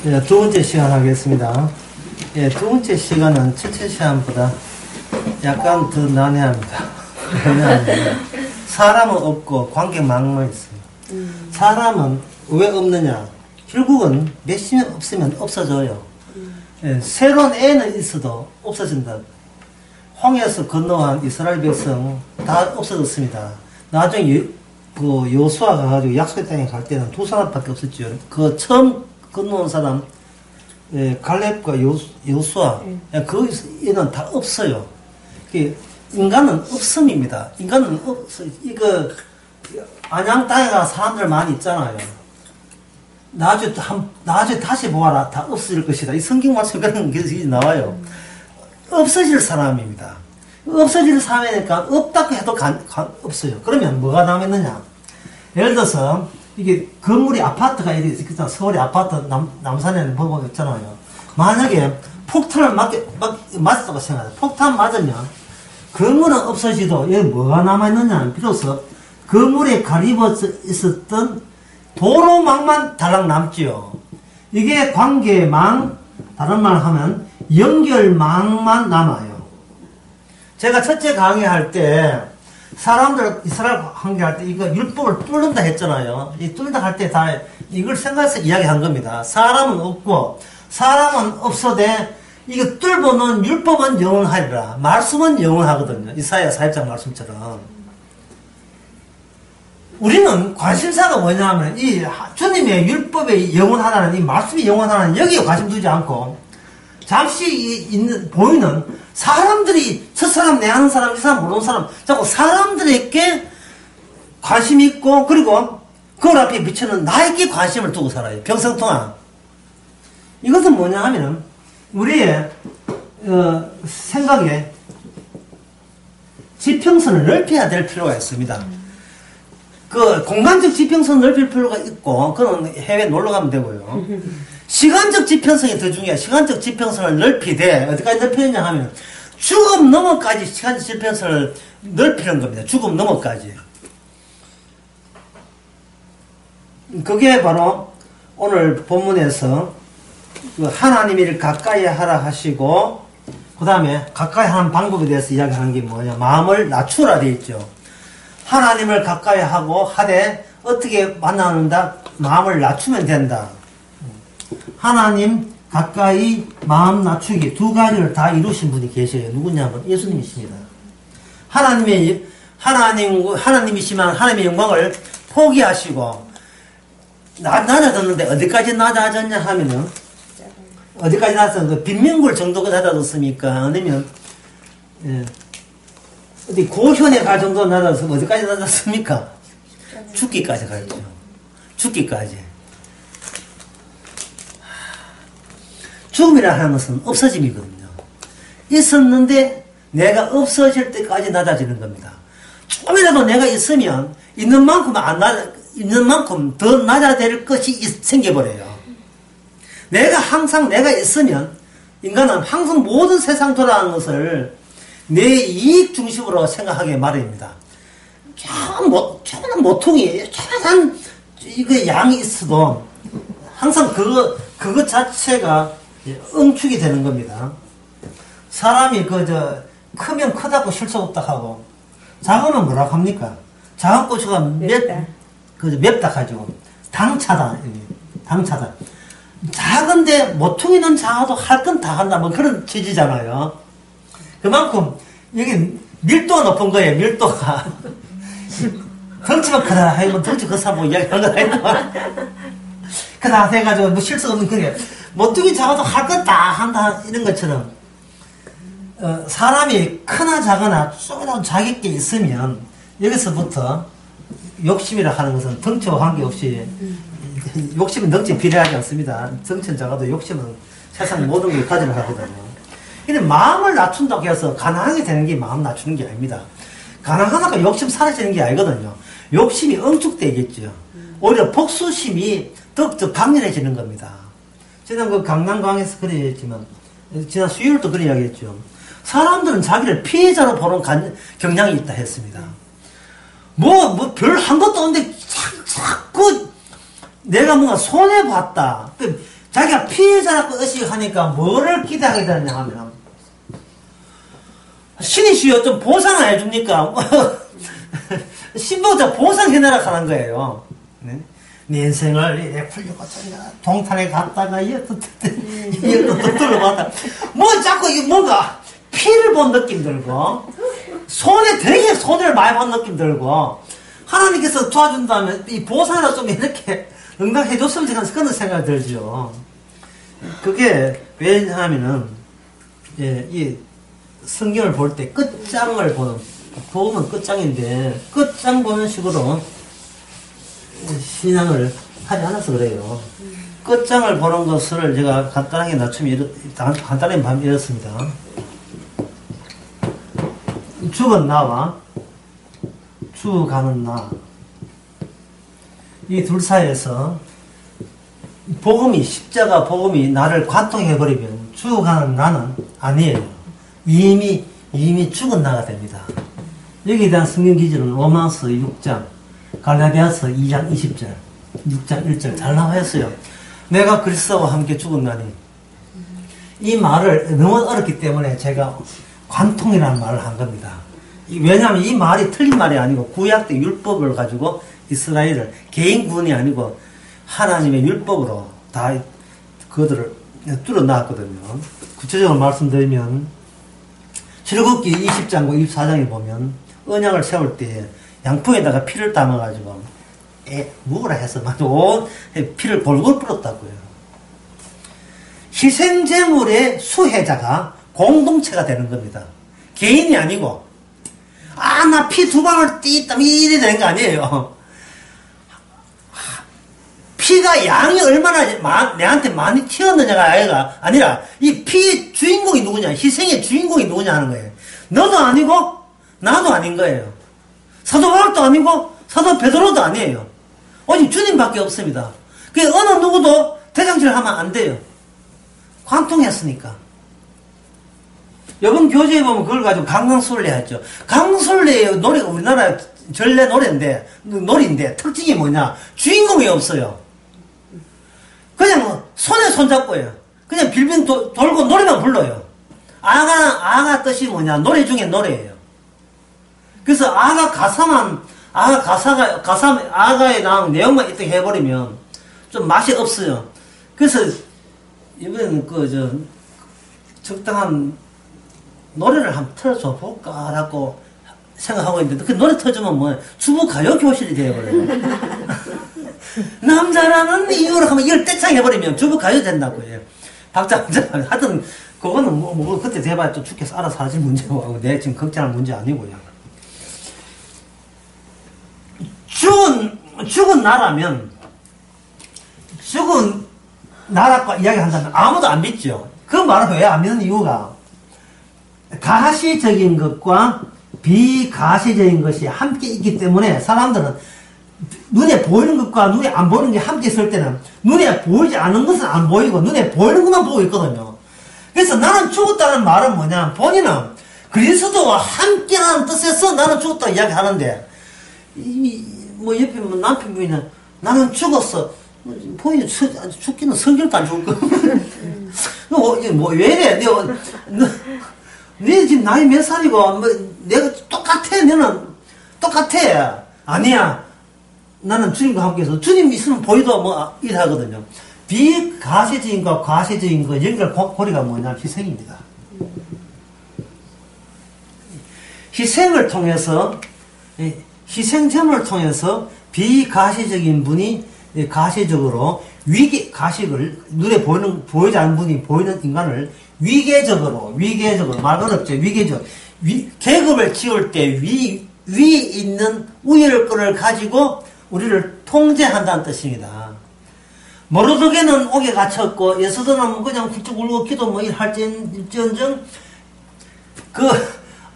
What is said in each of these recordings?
네, 두 번째 시간 하겠습니다. 예, 두 번째 시간은 첫째 시간보다 약간 더 난해합니다. 왜냐하면 사람은 없고 관계망만 있어요. 사람은 왜 없느냐? 결국은 몇십 년 없으면 없어져요. 예, 새로운 애는 있어도 없어진다. 홍해에서 건너온 이스라엘 백성 다 없어졌습니다. 나중에 그 여수아 가가지고 약속의 땅에 갈 때는 두 사람밖에 없었죠. 그 처음 건너온 사람, 예, 갈렙과 여수아, 예, 거기는 다 없어요. 인간은 없음입니다. 인간은 없어. 이거 안양 땅에 가 사람들 많이 있잖아요. 나중에 다시 보아라. 다 없어질 것이다. 이 성경 말씀에 그런 게 나와요. 없어질 사람입니다. 없어질 사람이니까 없다고 해도 없어요. 그러면 뭐가 남았느냐? 예를 들어서 이게 건물이 아파트가 이렇게 있잖아. 서울의 아파트 남산에는 보고 있잖아요. 만약에 폭탄을 맞았다고 생각해요. 폭탄 맞으면 건물은 없어지도 여기 뭐가 남아있느냐? 비로소 건물에 가리워져 있었던 도로망만 달랑 남지요. 이게 관계망, 다른 말 하면 연결망만 남아요. 제가 첫째 강의할 때 사람들 이스라엘 강의할 때 이거 율법을 뚫는다 했잖아요. 이 뚫는다 할 때 다 이걸 생각해서 이야기한 겁니다. 사람은 없고 사람은 없어대 이거 뚫고는 율법은 영원하리라. 말씀은 영원하거든요. 이사야 4장 말씀처럼. 우리는 관심사가 뭐냐면 이 주님의 율법이 영원하다는 이 말씀이 영원하다는 여기에 관심 두지 않고 잠시 보이는 사람들이 저 사람 내 아는 사람 이 사람 모르는 사람 자꾸 사람들에게 관심이 있고 그리고 그걸 앞에 비추는 나에게 관심을 두고 살아요. 평생동안. 이것은 뭐냐 하면은 우리의 생각에 지평선을 넓혀야 될 필요가 있습니다. 그 공간적 지평선 넓힐 필요가 있고 그건 해외 놀러 가면 되고요. 시간적 지평선이 더 중요해요. 시간적 지평선을 넓히되 어디까지 넓히느냐 하면 죽음 넘어까지 시간적 지평선을 넓히는 겁니다. 죽음 넘어까지. 그게 바로 오늘 본문에서 그 하나님을 가까이 하라 하시고 그 다음에 가까이 하는 방법에 대해서 이야기하는 게 뭐냐. 마음을 낮추라 되어 있죠. 하나님을 가까이 하고 하되 어떻게 만나는다? 마음을 낮추면 된다. 하나님 가까이 마음 낮추기 두 가지를 다 이루신 분이 계셔요. 누구냐면 예수님이십니다. 하나님이시면 하나님의 영광을 포기하시고 낮아졌는데 어디까지 낮아졌냐 하면은 어디까지 낮아졌습니까? 그 빈민굴 정도가 낮아졌습니까? 아니면 어디 고현에 갈 정도 낮아서 어디까지 낮았습니까? 죽기까지 갔죠. 죽기까지. 죽음이라 하는 것은 없어짐이거든요. 있었는데 내가 없어질 때까지 낮아지는 겁니다. 조금이라도 내가 있으면 있는 만큼 더 낮아질 것이 생겨버려요. 내가 있으면 인간은 항상 모든 세상 돌아가는 것을 내 이익 중심으로 생각하게 마련입니다. 조그만 모퉁이, 조그만 이거 양이 있어도 항상 그거 자체가 응축이 되는 겁니다. 사람이 크면 크다고 실속 없다 하고 작으면 뭐라 합니까? 작은 고추가 맵다 가지고 당차다. 작은데 모퉁이는 작아도 할 건 다 한다. 뭐 그런 취지잖아요. 그만큼 여기 밀도가 높은 거예요. 밀도가. 덩치만 크다 하면 덩치 크사 뭐 이야기하는 거야. 그다 해가지고 뭐 실수 없는 그게 모퉁이 작아도 할 건 다 한다 이런 것처럼 사람이 크나 작으나 조금 자기 게 있으면 여기서부터 욕심이라 하는 것은 덩치와 관계없이 욕심은 덩치 비례하지 않습니다. 덩치는 작아도 욕심은 세상 모든 걸 가지려 하거든요. 근데 마음을 낮춘다고 해서 가난하게 되는 게 마음 낮추는 게 아닙니다. 가난하다가 욕심 사라지는 게 아니거든요. 욕심이 응축되겠죠. 오히려 복수심이 더욱 강렬해지는 겁니다. 지난 그 강남강에서 그래 했지만 지난 수요일도 그래 이야기했죠. 사람들은 자기를 피해자로 보는 경향이 있다 했습니다. 별 한 것도 없는데 자꾸 내가 뭔가 손해봤다. 자기가 피해자라고 의식하니까 뭐를 기대하게 되느냐 하면, 신이시여 좀 보상을 해줍니까? 신부자 보상해내라 하는 거예요. 네? 네 인생을 이래 풀리고 동탄에 갔다가 이것도 들어봤다. 뭐 자꾸 뭔가 피를 본 느낌 들고 되게 손해를 많이 본 느낌 들고 하나님께서 도와준다면 이 보상이라 좀 이렇게 응답해 줬으면 하는 그런 생각이 들죠. 그게 왜냐하면은 이 성경을 볼 때 끝장을 보면 끝장인데 끝장 보는 식으로 신앙을 하지 않아서 그래요. 끝장을 보는 것을 제가 간단하게 간단하게 밤 이렇습니다. 죽은 나와 죽어가는 나, 이 둘 사이에서 십자가 복음이 나를 관통해버리면 죽어가는 나는 아니에요. 이미 죽은 나가 됩니다. 여기에 대한 성경 기준은 로마서 6장, 갈라디아서 2장 20절, 6장 1절 잘 나와 있어요. 내가 그리스도와 함께 죽은 나니. 이 말을 너무 어렵기 때문에 제가 관통이라는 말을 한 겁니다. 왜냐하면 이 말이 틀린 말이 아니고 구약 때 율법을 가지고 이스라엘을 개인 구원이 아니고 하나님의 율법으로 다 그들을 뚫어놨거든요. 구체적으로 말씀드리면 출애굽기 20장과 24장에 보면 언약을 세울 때 양푼에다가 피를 담아가지고 먹으라 해서 온 피를 골골 뿌렸다고요. 희생제물의 수혜자가 공동체가 되는 겁니다. 개인이 아니고 나 피 두 방울 띠땀 이래 되는 거 아니에요. 피가 양이 얼마나 내한테 많이 튀었느냐가 아니라 이 피의 주인공이 누구냐, 희생의 주인공이 누구냐 하는 거예요. 너도 아니고 나도 아닌 거예요. 사도 바울도 아니고 사도 베드로도 아니에요. 오직 주님밖에 없습니다. 그 어느 누구도 대장질을 하면 안 돼요. 관통했으니까. 이번 교재에 보면 그걸 가지고 강강술래 했죠. 강강술래의 노래가 우리나라 전래 노래인데 특징이 뭐냐? 주인공이 없어요. 그냥 손에 손잡고 해요. 그냥 빌빈 돌고 노래만 불러요. 아가 뜻이 뭐냐? 노래 중에 노래예요. 그래서 아가에 나온 내용만 이렇게 해버리면 좀 맛이 없어요. 그래서 이번에는 적당한 노래를 한번 틀어줘 볼까라고 생각하고 있는데 그 노래 틀어주면 뭐 주부 가요 교실이 되어버려요. 남자라는 이유로 하면 이걸 떼창 해버리면 주부 가요 된다고 해요. 박자 하여튼 그거는 뭐 그때 돼봐야 또 죽겠어 알아서 사라질 문제고 내 지금 걱정할 문제 아니고요. 죽은 나라면 죽은 나라과 이야기한다면 아무도 안 믿죠. 그 말은 왜 안 믿는 이유가 가시적인 것과 비가시적인 것이 함께 있기 때문에 사람들은 눈에 보이는 것과 눈에 안 보이는 게 함께 있을 때는 눈에 보이지 않은 것은 안 보이고 눈에 보이는 것만 보고 있거든요. 그래서 나는 죽었다는 말은 뭐냐, 본인은 그리스도와 함께라는 뜻에서 나는 죽었다 이야기하는데 뭐 옆에 뭐 남편분이나 나는 죽었어. 본인이 죽기는 성경도 안 죽을 거. 왜 이래? 네 지금 나이 몇 살이고, 내가 똑같아, 너는. 똑같아. 아니야. 나는 주님과 함께 해서, 주님 있으면 보이도 일하거든요. 비가시적인 거, 가시적인 거, 연결고리가 뭐냐, 희생입니다. 희생을 통해서, 희생제물을 통해서 비가시적인 분이 가시적으로 가식을 눈에 보이지 않는 분이 보이는 인간을 위계적으로 말 어렵죠. 위계적 계급을 지을 때 위 있는 우열권을 가지고 우리를 통제한다는 뜻입니다. 모르드게는 옥에 갇혔고 예수들은 그냥 훌쩍 울고 기도 뭐 할지언정 그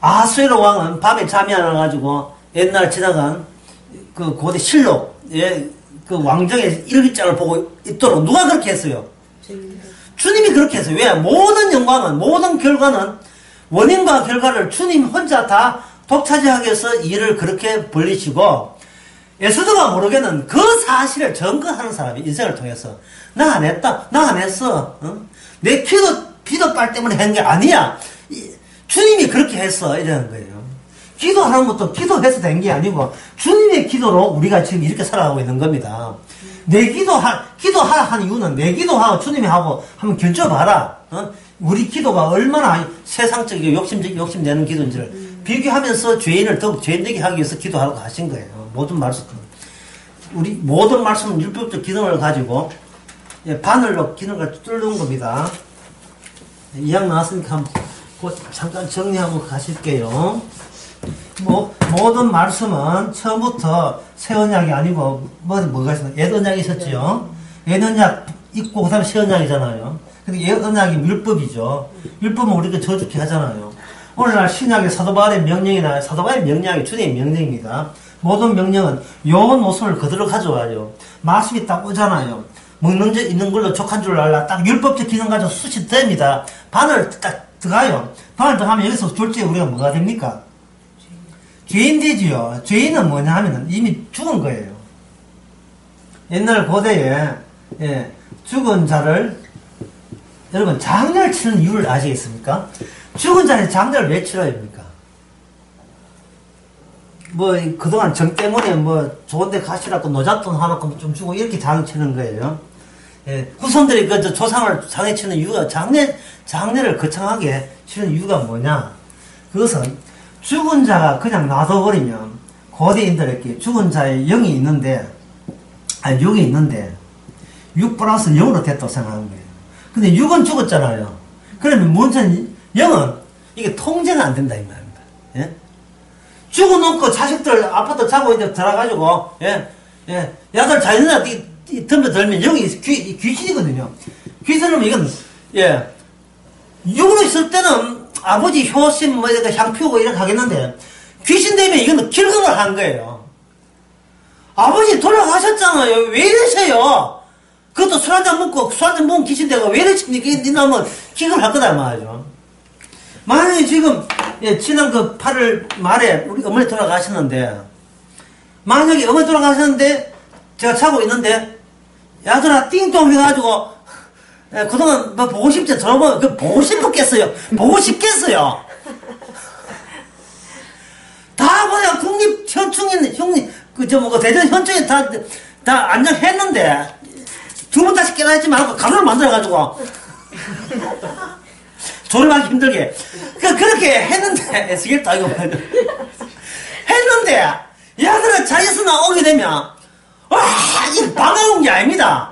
아하수에로 왕은 밤에 잠이 안 와가지고 옛날 지나간 그 고대 실록 그 왕정의 일기장을 보고 있도록 누가 그렇게 했어요? 주님이 그렇게 했어요. 왜? 모든 영광은, 모든 결과는 원인과 결과를 주님 혼자 다 독차지하기 위해서 일을 그렇게 벌리시고 에스더가 모르게는 그 사실을 증거하는 사람이 인생을 통해서 나 안 했다, 나 안 했어, 내 기도빨 때문에 한 게 아니야. 주님이 그렇게 했어 이러는 거예요. 기도하는 것도 기도해서 된 게 아니고 주님의 기도로 우리가 지금 이렇게 살아가고 있는 겁니다. 내 기도하라 하는 이유는 내 기도하고 주님이 하고 한번 견뎌봐라. 우리 기도가 얼마나 세상적이고 욕심내는 기도인지를 비교하면서 죄인을 더욱 죄인되게 하기 위해서 기도하라고 하신 거예요. 모든 말씀은 율법적 기능을 가지고 바늘로 기능을 뚫는 겁니다. 이양 나왔으니까 한번 잠깐 정리하고 가실게요. 모든 말씀은 처음부터 새 언약이 아니고 뭐가 있었나? 옛 언약이 있었죠. 옛 언약 있고 그다음에 새 언약이잖아요. 근데 옛 언약이 율법이죠. 율법은 우리가 저주케 하잖아요. 오늘날 신약의 사도 바울의 명령이나 사도 바울의 명령이 주님의 명령입니다. 모든 명령은 요 노선을 그대로 가져와요. 말씀이 딱 오잖아요. 먹는 데 있는 걸로 족한 줄 알라. 딱 율법적 기능 가지고 수치 됩니다. 바늘 딱 들어가요. 바늘 들어가면 여기서 둘째 우리가 뭐가 됩니까? 죄인 되지요. 죄인은 뭐냐 하면은 이미 죽은 거예요. 옛날 고대에 죽은 자를 여러분 장례를 치는 이유를 아시겠습니까? 죽은 자의 장례를 왜 치러야 합니까? 그동안 정 때문에 좋은데 가시라고 노잣돈 하놓고 좀 주고 이렇게 장례 치는 거예요. 후손들이 조상을 장례 치는 이유가 장례를 거창하게 치는 이유가 뭐냐? 그것은 죽은 자가 그냥 놔둬버리면 고대인들에게 죽은 자의 영이 있는데, 육이 있는데, 6 플러스 0으로 됐다고 생각하는 거예요. 근데 6은 죽었잖아요. 그러면 문제는 영은 이게 통제가 안 된다, 이 말입니다. 예? 죽어놓고 자식들 아파트 자고 있는데 들어가가지고, 야들 자연스레 덤벼들면 영이 귀신이거든요. 귀신은 이건, 육으로 있을 때는 아버지 효심 이렇게 향 피우고 이렇게 하겠는데 귀신 되면 이건 길금을 한 거예요. 아버지 돌아가셨잖아요. 왜 이러세요? 그것도 술 한잔 먹고 술 한잔 먹은 귀신 되고 왜 이러십니까? 이 놈은 길금을 할 거다 말이죠. 만약에 지금 지난 8월 말에 우리 어머니 돌아가셨는데 만약에 어머니 돌아가셨는데 제가 자고 있는데 야들아 띵동 해가지고 그동안 보고 싶지? 저러면 보고 싶었겠어요? 보고 싶겠어요? 다 보내가 국립현충인, 형님, 대전현충인 다 안정했는데, 두 번 다시 깨닫지 말고 가루를 만들어가지고, 조립하기 힘들게. 그렇게 했는데, 에스겔도 아니고, 했는데, 야들아 자기에서 오게 되면, 와, 이 반가운 게 아닙니다.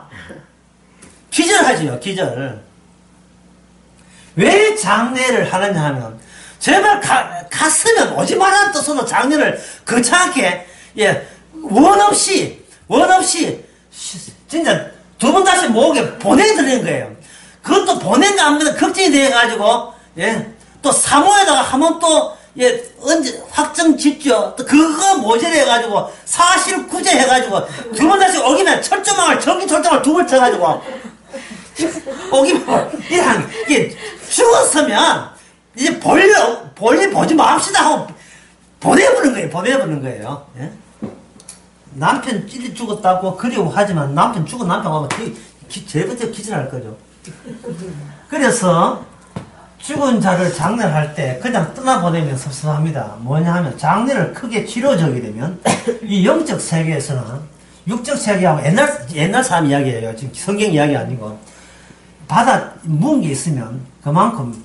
기절하지요, 기절. 왜 장례를 하느냐 하면, 제발 갔으면 오지 말라는 뜻으로 장례를 거창하게, 원 없이, 진짜 두 번 다시 모으게 보내드리는 거예요. 그것도 보낸가 안 보낸가 걱정이 돼가지고, 또 사모에다가 한번 또, 언제 확정 짓죠. 또 그거 모자래가지고, 사실구제 해가지고, 두 번 다시 오기면 전기 철조망을 두 번 쳐가지고, 오기만 이게 죽었으면 이제 볼일 보지 맙시다 하고 보내버는 거예요. 남편 찔리 죽었다고 그리워하지만 남편 죽은 남편 하면 제일 먼저 기절할 거죠. 그래서 죽은 자를 장례를 할 때 그냥 떠나보내면 섭섭합니다. 뭐냐 하면 장례를 크게 치러지게 되면 이 영적 세계에서는 육적 세계하고 옛날 사람 이야기예요. 지금 성경 이야기 아니고 묵은 게 있으면 그만큼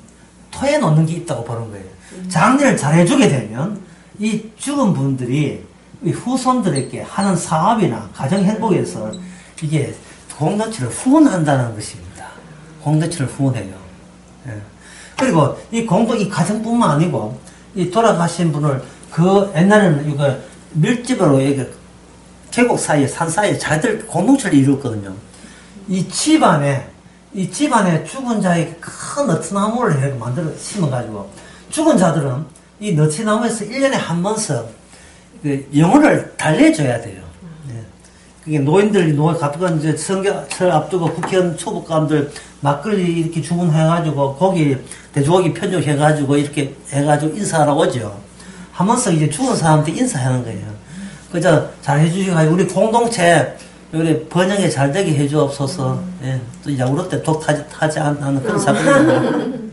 토해 놓는 게 있다고 보는 거예요. 장례를 잘해주게 되면 이 죽은 분들이 이 후손들에게 하는 사업이나 가정 행복에서 이게 공동체를 후원한다는 것입니다. 공동체를 후원해요. 그리고 이 가정뿐만 아니고 이 돌아가신 분을 옛날에는 이거 밀집으로 계곡 사이에 산 사이에 자기들 공동체를 이루었거든요. 이 집안에 죽은 자의 큰 너트나무를 이렇게 만들어 심어가지고, 죽은 자들은 이 너트나무에서 1년에 한 번씩 영혼을 달래줘야 돼요. 그게 노인들이 가끔 이제 선거철 앞두고 국회의원 초급감들 막걸리 이렇게 주문해가지고 돼지고기 편육해가지고 이렇게 해가지고 인사하러 오죠. 한 번씩 이제 죽은 사람한테 인사하는 거예요. 그저 잘 해주시고, 우리 공동체, 우리 번영에 잘 되게 해주옵소서. 예, 또 야구로 때 독 타지 않는 그런 사건들.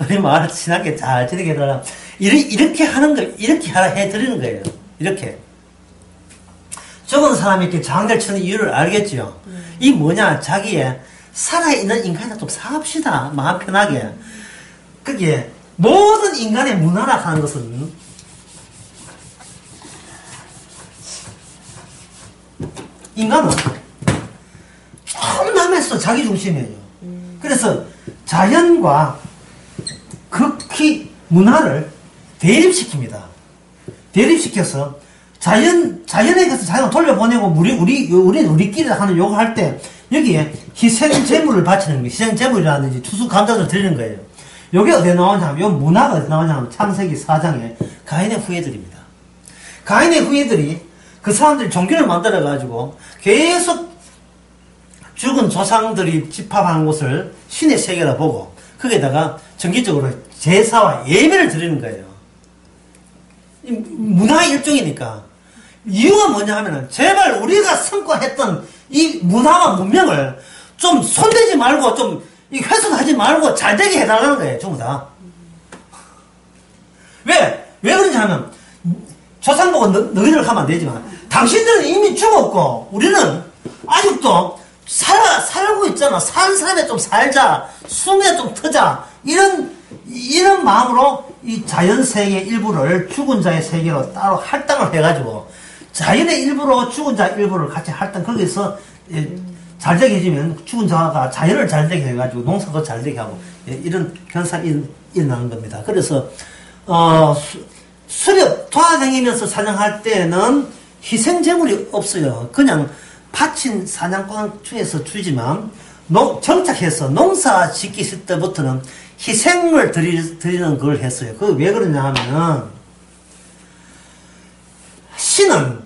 우리 마을 친하게 잘 지내게 해달라. 이렇게 하는 거, 이렇게 해드리는 거예요. 이렇게. 죽은 사람이 이렇게 장대를 치는 이유를 알겠죠? 이 뭐냐, 자기의 살아있는 인간이랑 좀 삽시다. 마음 편하게. 그게 모든 인간의 문화라 하는 것은 인간은 너무나면서 자기 중심이에요. 그래서 자연과 극히 문화를 대립시킵니다. 대립시켜서 자연에 가서 자연을 돌려보내고 우리끼리 하는 요거 할 때 여기에 희생제물을 바치는 거예요. 희생제물이라든지 투수감자를 드리는 거예요. 요게 어디에 나오냐면, 요 문화가 어디에 나오냐면 창세기 4장에 가인의 후예들입니다. 가인의 후예들이 그 사람들이 종교를 만들어가지고 계속 죽은 조상들이 집합하는 곳을 신의 세계라 보고 거기에다가 정기적으로 제사와 예배를 드리는 거예요. 문화의 일종이니까. 이유가 뭐냐 하면은 제발 우리가 성과했던 이 문화와 문명을 좀 손대지 말고 좀 훼손하지 말고 잘 되게 해달라는 거예요. 전부 다. 왜 그러냐 하면 조상 보고 너희들 하면 안 되지만 당신들은 이미 죽었고 우리는 아직도 살고 있잖아. 산 사람에 좀 살자. 숨에 좀 트자. 이런 마음으로 이 자연 세계 일부를 죽은 자의 세계로 따로 할당을 해가지고 자연의 일부로 죽은 자 일부를 같이 할당, 거기서 잘 되게 해주면 죽은 자가 자연을 잘 되게 해가지고 농사도 잘 되게 하고 이런 현상이 일어나는 겁니다. 그래서 수렵 돌아다니면서 사냥할 때는 희생제물이 없어요. 그냥 바친 사냥꾼 중에서 주지만 정착해서 농사 짓기 실 때부터는 희생을 드리는 걸 했어요. 그게 왜 그러냐 하면은 신은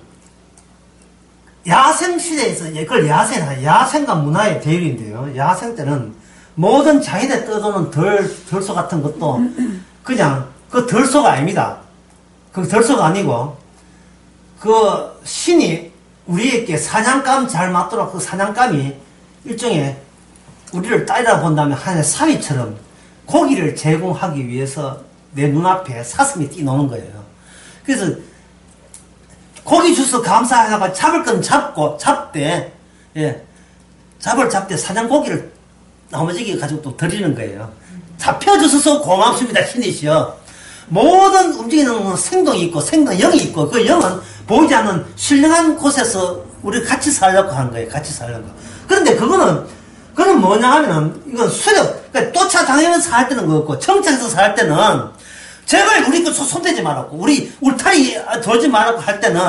야생 시대에서 그걸 야생과 문화의 대립인데요. 야생 때는 모든 자연에 떠도는 덜소 같은 것도 그냥 그 덜소가 아닙니다. 그 덜소가 아니고 그 신이 우리에게 사냥감 잘 맞도록 그 사냥감이 일종의 우리를 따라 본다면 하나의 사위처럼 고기를 제공하기 위해서 내 눈앞에 사슴이 뛰노는 거예요. 그래서 고기 주서 감사하다가 잡을 건 잡되 사냥 고기를 나머지게 가지고 또 드리는 거예요. 잡혀주셔서 고맙습니다, 신이시여. 모든 움직이는 생동이 있고 영이 있고 그 영은 보이지 않는 신령한 곳에서 우리 같이 살려고 하는 거예요. 같이 살려고. 그런데 그거는 뭐냐 하면은 이건 수렵, 그러니까 쫓아다니면서 살 때는 그렇고 정착해서 살 때는 제발 우리 그 손대지 말았고 우리 울타리 돌지 말았고 할 때는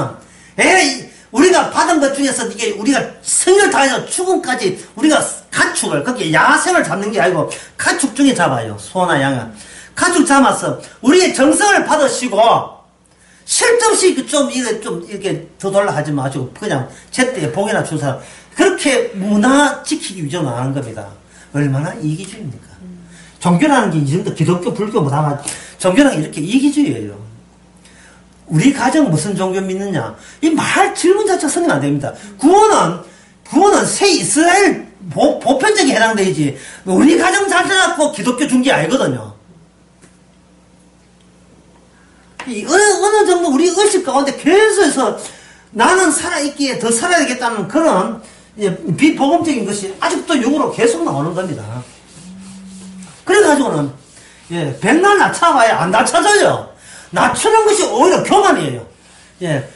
우리가 받은 것 중에서 이게 우리가 생을 다해서 죽음까지 우리가 가축을 그게 야생을 잡는 게 아니고 가축 중에 잡아요. 소나 양을 가축 잡아서 우리의 정성을 받으시고 실점시 좀 이렇게 더돌라 하지 마시고 그냥 제때 복이나 준 사람 그렇게 문화 지키기 위해서 하는 겁니다. 얼마나 이기주의입니까? 종교라는 게 이 정도 기독교 불교 뭐 다 종교라는 게 이렇게 이기주의예요. 우리 가정 무슨 종교 믿느냐? 이 말 질문 자체가 성립 안 됩니다. 구원은 새 이스라엘 보편적에 해당되지 우리 가정 잘 살았고 기독교 준 게 아니거든요. 어느 정도 우리 의식 가운데 계속해서 나는 살아있기에 더 살아야겠다는 그런 비복음적인 것이 아직도 영으로 계속 나오는 겁니다. 그래가지고는 백날 낮춰봐야 안 낮춰져요. 낮추는 것이 오히려 교만이에요.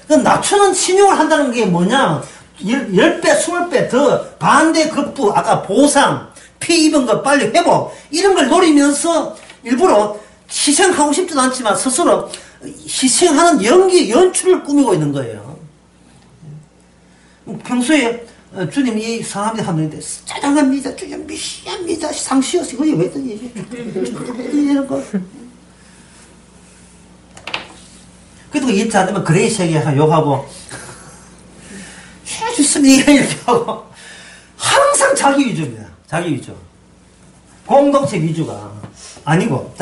그 낮추는 신용을 한다는 게 뭐냐 10배 20배 더 반대 급부 아까 보상 피 입은 거 빨리 회복 이런 걸 노리면서 일부러 희생하고 싶지도 않지만 스스로 희생하는 연출을 꾸미고 있는 거예요. 평소에 주님이 사람이 하는데 짜장합니다. 주님 미시합니다. 상시어서 그게 왜 뜨니? 이런 거. 그래도 일치 안 되면 그레이스 얘기해서 욕하고 주님이 이렇게 하고 항상 자기 위주입니다. 자기 위주. 공동체 위주가 아니고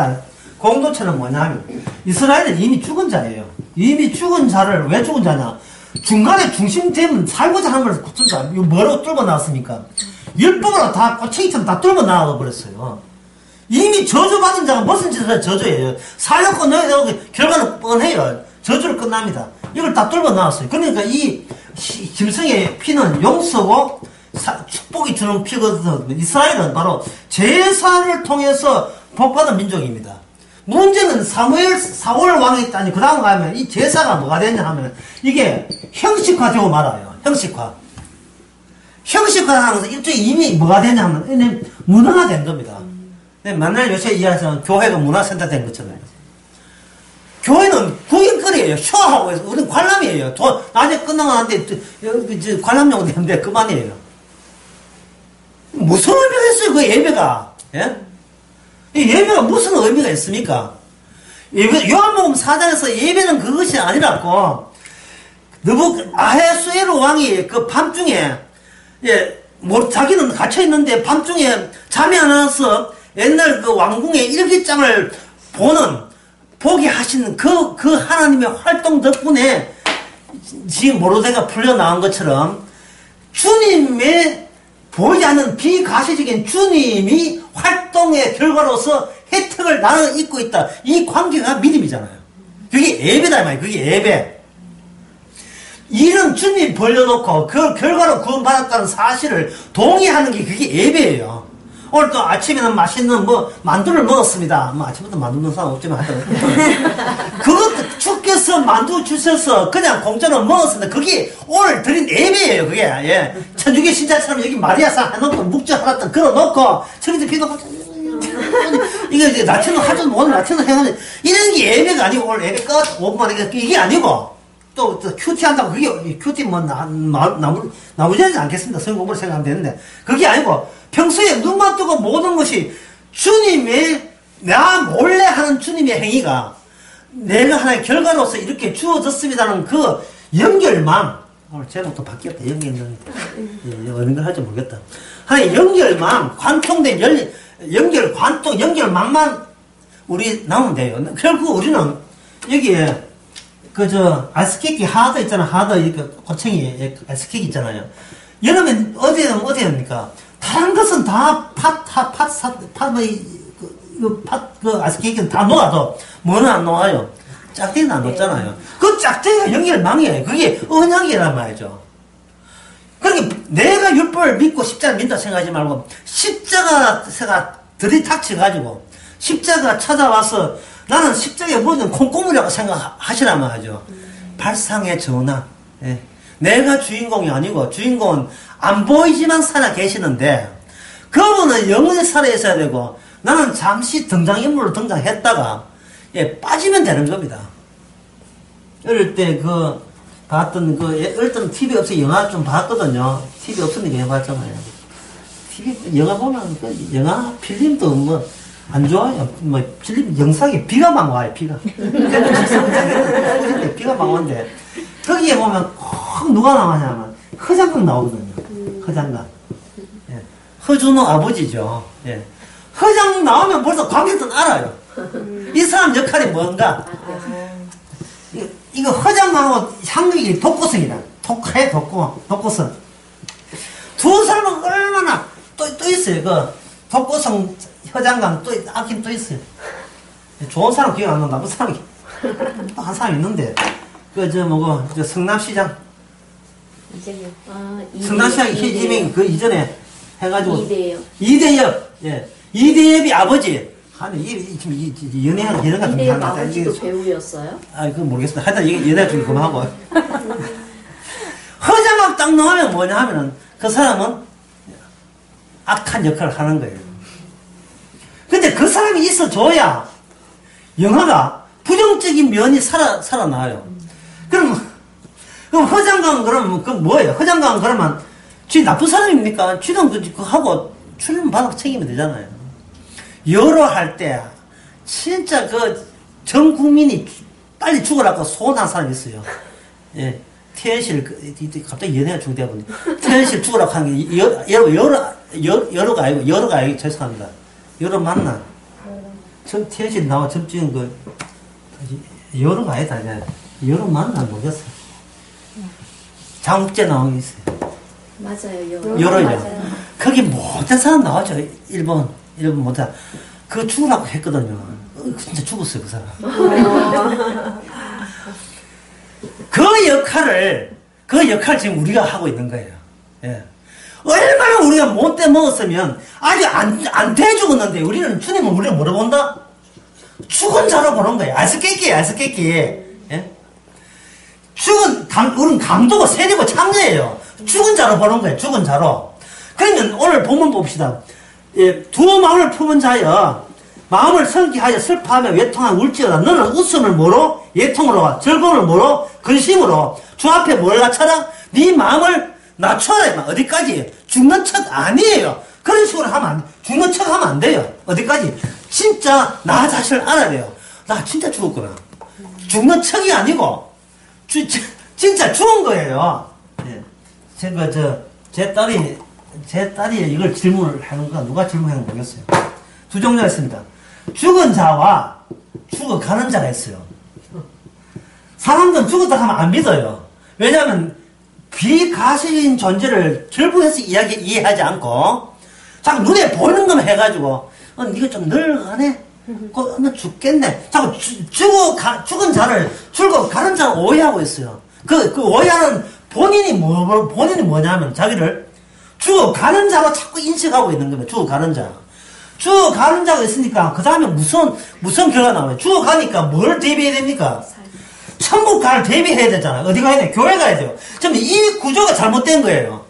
공동체는 뭐냐 하면 이스라엘은 이미 죽은 자예요. 이미 죽은 자를, 왜 죽은 자냐? 중간에 중심되면 살고자 하는 걸 굳은자, 이거 뭐로 뚫고 나왔습니까? 율법으로 다 꼬챙이처럼 다 뚫고 나와 버렸어요. 이미 저주받은 자가 무슨 짓을 해? 저주예요. 살려고 넣어야 되고, 결과는 뻔해요. 저주로 끝납니다. 이걸 다 뚫고 나왔어요. 그러니까 이 짐승의 피는 용서고 축복이 주는 피거든. 이스라엘은 바로 제사를 통해서 복받은 민족입니다. 문제는 사울 왕이 있다니, 그 다음 가면 이 제사가 뭐가 되냐 하면, 이게 형식화되고 말아요. 형식화하면서 일종의 이미 뭐가 되냐 하면, 문화가 된 겁니다. 만날 요새 이야기하자면 교회가 문화센터 된 것처럼. 교회는 구경거리예요. 쇼하고 해서, 우리는 관람이에요. 낮에 끝나고 나는데, 관람용 되는데 그만이에요. 무슨 의미가 있어요, 그 예배가? 예? 이 예배가 무슨 의미가 있습니까? 요한복음 4장에서 예배는 그것이 아니라고, 아헤수에로 왕이 그 밤중에, 자기는 갇혀있는데 밤중에 잠이 안 와서 옛날 그 왕궁의 일기장을 보게 하시는 그 하나님의 활동 덕분에 지금 모로데가 풀려나온 것처럼 주님의 보이지 않는 비가시적인 주님이 활동의 결과로서 혜택을 나는 입고 있다. 이 관계가 믿음이잖아요. 그게 예배다, 이 말이에요. 그게 예배. 일은 주님이 벌려놓고 그 결과로 구원받았다는 사실을 동의하는 게 그게 예배예요. 오늘 또 아침에는 맛있는 만두를 먹었습니다. 아침부터 만두 먹는 사람 없지만 하여튼. 그것도 주께서 만두 주셔서 그냥 공짜로 먹었습니다. 그게 오늘 드린 예배예요, 그게. 예. 천주교 신자처럼 여기 마리아상 해놓고 묵주 하나 딱 걸어놓고, 저기서 비놓고, 이게 이제 나트는 하전, 오늘 나트는 해가지고, 이런 게 예배가 아니고, 오늘 예배 끝, 5분만 이게 아니고, 또 큐티 한다고, 그게, 큐티 나무지지 않겠습니다. 성경 공부를 생각하면 되는데, 그게 아니고, 평소에 눈만 뜨고 모든 것이 주님의, 나 몰래 하는 주님의 행위가 내가 하나의 결과로서 이렇게 주어졌습니다는 그 연결망. 오늘 제목도 바뀌었다. 연결망. 어느 걸 할지 모르겠다. 하나의 연결망, 관통된 연결망만 우리 나오면 돼요. 결국 우리는 여기에 알스케이크 하드 있잖아. 하드, 고챙이 알스케이크 있잖아요. 여름에 어디에 합니까? 다른 것은 다 아스케이크는 다 녹아도, 뭐는 안 녹아요? 짝대기는 안 녹잖아요. 그 짝대기가 연결망이에요. 그게 언약이란 말이죠. 그러니까 내가 율법을 믿고 십자가를 믿는다 생각하지 말고, 십자가가 들이닥쳐가지고, 십자가 찾아와서, 나는 십자가에 묻은 콩고물이라고 생각하시란 말이죠. 발상의 전환. 예. 내가 주인공이 아니고, 주인공은 안 보이지만 살아 계시는데, 그분은 영원히 살아 있어야 되고, 나는 잠시 등장인물로 등장했다가, 빠지면 되는 겁니다. 어릴 때 봤던 어릴 때는 TV 없이 영화 좀 봤거든요. TV 없으니까 영화 봤잖아요. TV, 영화 보면, 영화, 필름도 안 좋아요. 필름, 영상에 비가 막 와요, 비가. 비가 막 오는데, 거기에 보면 꼭 누가 나오냐면 허장강 나오거든요. 허장강. 예. 허준호 아버지죠. 예. 허장강 나오면 벌써 관객들은 알아요. 이 사람 역할이 뭔가. 이거 허장강하고 향극이 독고성이다. 독고성. 두 사람은 얼마나 또 있어요. 독고성, 허장강 아긴 또 있어요. 좋은 사람 기억 안 난다. 나쁜 사람이 또 한 사람 있는데. 성남시장. 이재명. 성남시장 이재명이 그 이전에 해가지고. 이대엽. 예. 이대엽이 아버지. 연애하는 이런 같은 이대엽 아버지도 배우였어요? 그건 모르겠습니다. 하여튼 이게 연애 중에 그만하고. 허장학 딱 나오면 뭐냐 하면은 그 사람은 악한 역할을 하는 거예요. 근데 그 사람이 있어줘야 영화가 부정적인 면이 살아나요. 그럼 허장강 그러면 뭐예요? 허장강 그러면 쥐 나쁜 사람입니까? 쥐는 하고 출연 받아 책임이 되잖아요. 여러 할 때 진짜 전 국민이 빨리 죽으라고 소원한 사람이 있어요. 예. 태연실 갑자기 연애가 중대하거든요. 태연실 죽으라고 하는 게 여러가 아니고 죄송합니다. 여러 만나. 태연실 나와 점찍은 여러가 아니다. 여론 맞나 모르겠어요. 장국재 나온 게 있어요. 맞아요. 여론이요. 거기 못한 사람 나왔죠. 일본 못한. 그거 죽으라고 했거든요. 진짜 죽었어요, 그 사람. 그 역할을 지금 우리가 하고 있는 거예요. 예. 얼마나 우리가 못돼 먹었으면 아직 안 돼 죽었는데 우리는 주님은 우리를 뭐로 본다? 죽은 자로 보는 거예요. 알스깨끼. 예? 우리는 강도가 세리고 창녀예요. 죽은 자로 보는 거예요. 죽은 자로. 그러면 오늘 본문 봅시다. 예, 두 마음을 품은 자여 마음을 성기하여 슬퍼하며 외통하며 울지어다. 너는 웃음을 뭐로? 예통으로, 즐거움을 뭐로? 근심으로. 주 앞에 뭘 낮춰라? 네 마음을 낮춰라. 어디까지? 죽는 척 아니에요. 그런 식으로 하면 안 돼. 죽는 척 하면 안 돼요. 어디까지? 진짜 나 자신을 알아야 돼요. 나 진짜 죽었구나. 죽는 척이 아니고 진짜 죽은 거예요. 예. 제 딸이 이걸 질문을 하는 거 누가 질문하는 거 모르겠어요. 두 종류가 있습니다. 죽은 자와 죽어가는 자가 있어요. 사람들은 죽었다 하면 안 믿어요. 왜냐하면 비가시인 존재를 결부해서 이해하지 않고 자꾸 눈에 보이는 것만 해가지고 네가 좀 늙어가네? 너 죽겠네? 자꾸 죽은 자를 죽어가는 자를 오해하고 있어요. 그 오해하는 본인이 뭐냐면 자기를 죽어가는 자로 자꾸 인식하고 있는 겁니다. 죽어가는 자. 죽어가는 자가 있으니까 그 다음에 무슨 결과 나와요? 죽어가니까 뭘 대비해야 됩니까? 천국 갈 대비해야 되잖아요. 어디 가야 돼? 교회 가야 돼요. 지금 이 구조가 잘못된 거예요.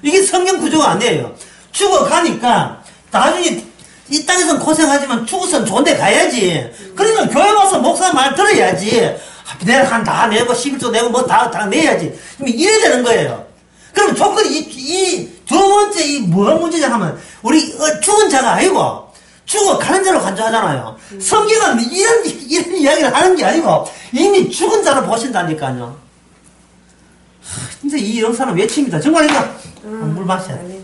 이게 성경 구조가 아니에요. 죽어가니까 나중에 이 땅에서는 고생하지만 죽어서는 좋은 데 가야지. 그러니까 교회 와서 목사 말 들어야지. 내가 다 내고 11조 내고 뭐 다 내야지. 이래야 되는 거예요. 그럼 조건이 이 두 번째 이 뭐가 문제냐 하면 우리 죽은 자가 아니고 죽어가는 자로 간주하잖아요. 성경은 이런 이야기를 하는 게 아니고 이미 죽은 자로 보신다니까요. 진짜 이 영상은 외칩니다. 정말 이거 물 마셔야 돼.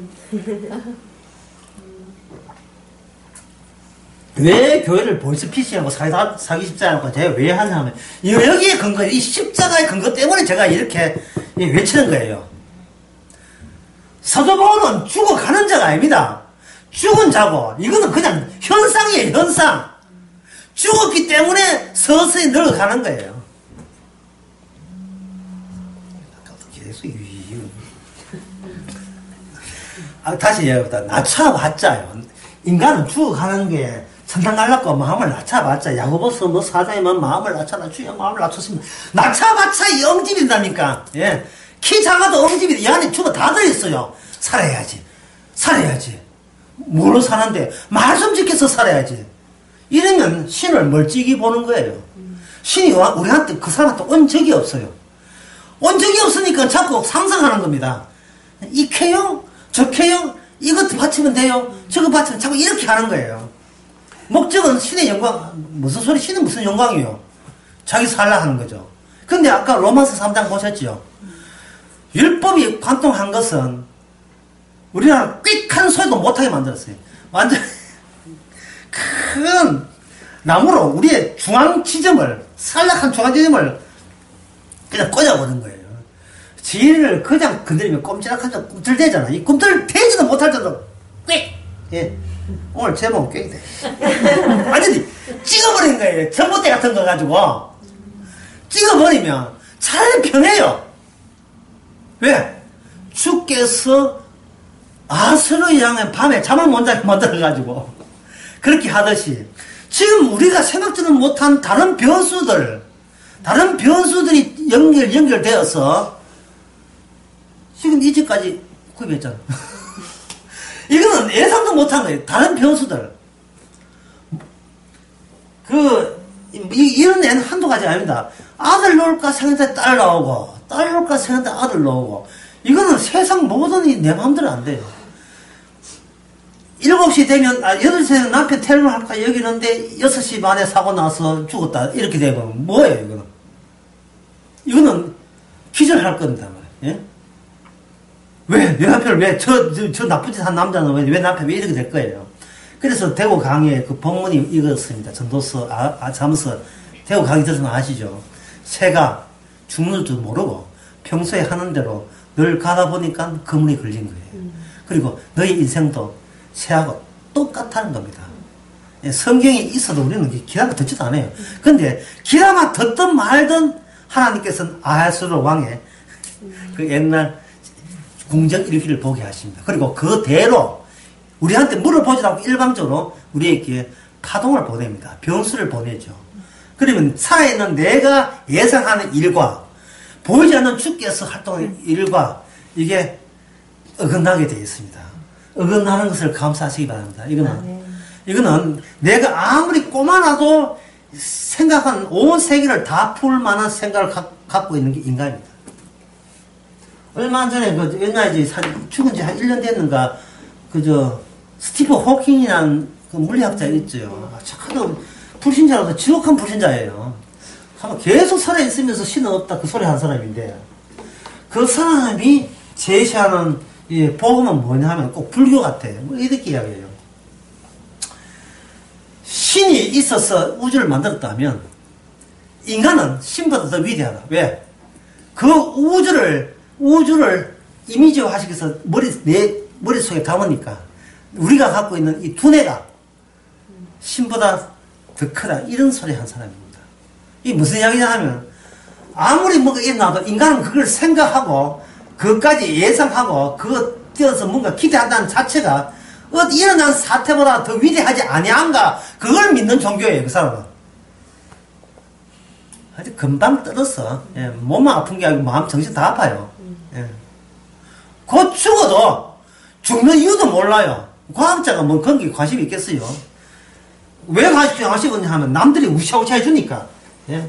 왜 교회를 보이스피싱하고 사기 십자가하고 제가 왜 하냐면 여기에 근거, 이 십자가의 근거 때문에 제가 이렇게 외치는 거예요. 사도 바울은 죽어가는 자가 아닙니다. 죽은 자고 이거는 그냥 현상이에요. 현상. 죽었기 때문에 서서히 늙어가는 거예요. 계속 다시 얘기합니다. 낮춰봤자요. 인간은 죽어가는 게 천당 갈라고 마음을 낮춰봤자 야고보서 뭐 사장이면 마음을 낮춰라 주여 마음을 낮췄습니다. 낮춰봤자 이 엉집인다니까. 예. 키 작아도 엉집이 이 안에 주가 다 들어있어요. 살아야지. 뭘로 사는데 말씀 지켜서 살아야지. 이러면 신을 멀찍이 보는 거예요. 신이 우리한테 그 사람한테 온 적이 없어요. 온 적이 없으니까 자꾸 상상하는 겁니다. 이 캐요? 저 캐요? 이것도 바치면 돼요? 저거 바치면 자꾸 이렇게 하는 거예요. 목적은 신의 영광, 무슨 소리? 신은 무슨 영광이요? 자기 살라 하는 거죠. 근데 아까 로마서 3장 보셨죠? 율법이 관통한 것은 우리나라 끽한 소리도 못하게 만들었어요. 완전 큰 나무로 우리의 중앙 지점을, 산락한 중앙 지점을 그냥 꽂아버린 거예요. 지혜를 그냥 건드리면 꼼지락하죠. 꿈틀대잖아. 이 꿈틀대지도 못할 정도로 꽥! 예. 오늘 제목 꽥 돼. 완전히 찍어버린 거예요. 전봇대 같은 거 가지고. 찍어버리면 차라리 편해요. 왜? 주께서 아스를 향해 밤에 잠을 못 자게 만들어가지고 그렇게 하듯이 지금 우리가 생각지는 못한 다른 변수들이 연결되어서 지금 이 집까지 구입했잖아. 이거는 예상도 못한 거예요. 다른 변수들. 이런 애는 한두 가지 아닙니다. 아들 놓을까 생각했는데 딸 나오고, 딸 놓을까 생각했는데 아들 나오고. 이거는 세상 모든 일이 내 마음대로 안 돼요. 7시 되면, 8시 되면 남편 테러를 할까 여기는데 6시 반에 사고 나서 죽었다. 이렇게 되면 뭐예요, 이거는? 이거는 기절할 겁니다. 예? 왜? 내 남편을 저 나쁜 짓 한 남자는 왜 남편 왜 이렇게 될 거예요? 그래서 대구 강의에 그 본문이 이거였습니다. 전도서, 자문서, 대구 강의 들으면 아시죠? 새가 죽는 줄 모르고 평소에 하는 대로 늘 가다 보니까 그물이 걸린 거예요. 그리고 너희 인생도 새하고 똑같다는 겁니다. 예, 성경이 있어도 우리는 기라마 듣지도 않아요. 근데 기라마 듣든 말든 하나님께서는 아하스로 왕의 그 옛날 궁정 일기를 보게 하십니다. 그리고 그대로 우리한테 물어보지 않고 일방적으로 우리에게 파동을 보냅니다. 병수를 보내죠. 그러면 살아있는 내가 예상하는 일과 보이지 않는 주께서 활동하는 일과 이게 어긋나게 되어 있습니다. 어긋나는 것을 감사하시기 바랍니다. 이거는 내가 아무리 꼬마나도 생각한 온 세계를 다 풀 만한 생각을 갖고 있는 게 인간입니다. 얼마 전에 옛날에 죽은 지 한 1년 됐는가 스티븐 호킹이라는 그 물리학자 있죠. 착하다 불신자라서 지독한 불신자예요. 계속 살아있으면서 신은 없다 그 소리 한 사람인데 그 사람이 제시하는 복음은 뭐냐 하면 꼭 불교 같아. 뭐 이렇게 이야기해요. 신이 있어서 우주를 만들었다면 인간은 신보다 더 위대하다. 왜? 그 우주를 이미지화 시켜서 내 머릿속에 담으니까 우리가 갖고 있는 이 두뇌가 신보다 더 크다. 이런 소리 한 사람입니다. 이게 무슨 이야기냐 하면 아무리 뭐가 있나도 인간은 그걸 생각하고 그것까지 예상하고 그거 뛰어서 뭔가 기대한다는 자체가 일어난 사태보다 더 위대하지 아니한가 그걸 믿는 종교예요. 그 사람은 아주 금방 떨었어. 예, 몸만 아픈 게 아니고 마음 정신 다 아파요. 예. 곧 죽어도 죽는 이유도 몰라요. 과학자가 뭐 그런 게 관심이 있겠어요. 왜 관심이 없냐 하면 남들이 우샤우샤 해주니까. 예.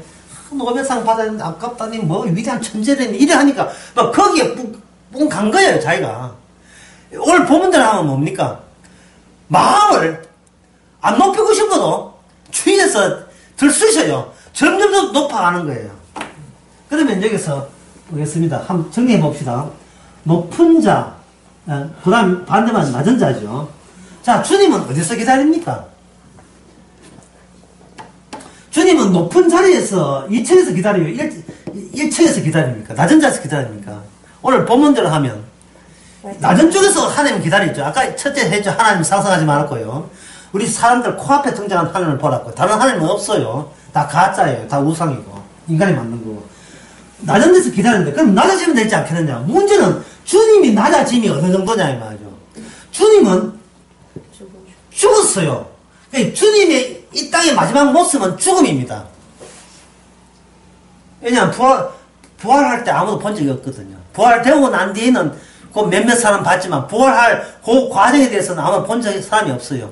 노벨상 받아야 되는데 아깝다니 뭐 위대한 천재라니 이래 하니까 막 거기에 뿡 간 거예요. 자기가 오늘 본문대로 하면 뭡니까? 마음을 안 높이고 싶어도 주위에서 들쑤셔요. 점점 더 높아가는 거예요. 그러면 여기서 보겠습니다. 한번 정리해 봅시다. 높은 자, 그 다음 반대만 낮은 자죠. 자, 주님은 어디서 기다립니까? 주님은 높은 자리에서 2층에서 기다려요? 1층에서 기다립니까? 낮은 자리에서 기다립니까? 오늘 본문대로 하면 낮은 쪽에서 하나님 기다리죠. 아까 첫째 했죠. 하나님 상상하지 말았고요. 우리 사람들 코앞에 등장한 하나님을 보라고. 다른 하나님은 없어요. 다 가짜예요. 다 우상이고 인간이 만든 거고. 낮은 데서 기다리는데 그럼 낮아지면 되지 않겠느냐. 문제는 주님이 낮아짐이 어느 정도냐 이 말이죠. 주님은 죽었어요. 그러니까 주님의 이 땅의 마지막 모습은 죽음입니다. 왜냐하면 부활할 때 아무도 본 적이 없거든요. 부활되고 난 뒤에는 그 몇몇 사람 봤지만 부활할 그 과정에 대해서는 아마 본 적이 사람이 없어요.